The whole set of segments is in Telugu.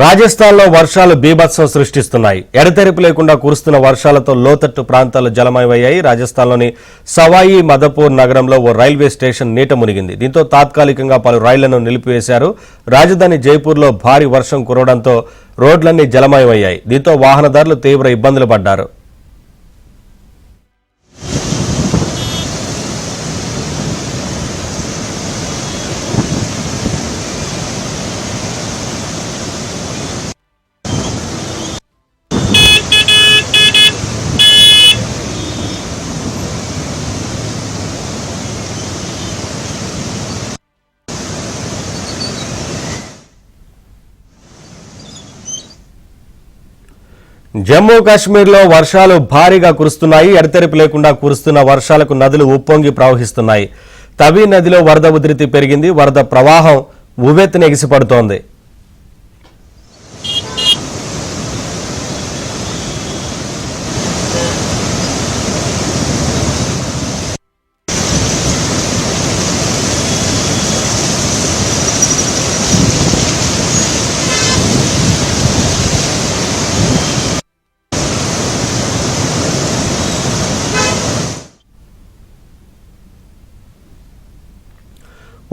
రాజస్థాన్లో వర్షాలు బీభత్సం సృష్టిస్తున్నాయి. ఎడతెరిపి లేకుండా కురుస్తున్న వర్షాలతో లోతట్టు ప్రాంతాలు జలమయమయ్యాయి. రాజస్థాన్లోని సవాయి మధపూర్ నగరంలో ఓ రైల్వే స్టేషన్ నీట మునిగింది. దీంతో తాత్కాలికంగా పలు రైళ్లను నిలిపివేశారు. రాజధాని జైపూర్లో భారీ వర్షం కురవడంతో రోడ్లన్నీ జలమయమయ్యాయి. దీంతో వాహనదారులు తీవ్ర ఇబ్బందులు పడ్డారు. జమ్మూ కాశ్మీర్లో వర్షాలు భారీగా కురుస్తున్నాయి. ఎడతెరిపి లేకుండా కురుస్తున్న వర్షాలకు నదులు ఉప్పొంగి ప్రవహిస్తున్నాయి. తవి నదిలో వరద ఉధృతి పెరిగింది. వరద ప్రవాహం ఉవ్వెత్తున ఎగిసిపడుతోంది.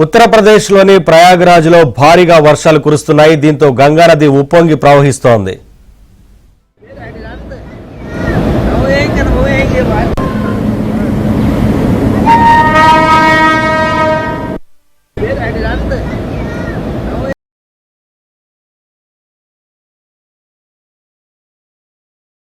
ఉత్తరప్రదేశ్లోని ప్రయాగ్రాజ్లో భారీగా వర్షాలు కురుస్తున్నాయి. దీంతో గంగా నది ఉప్పొంగి ప్రవహిస్తోంది.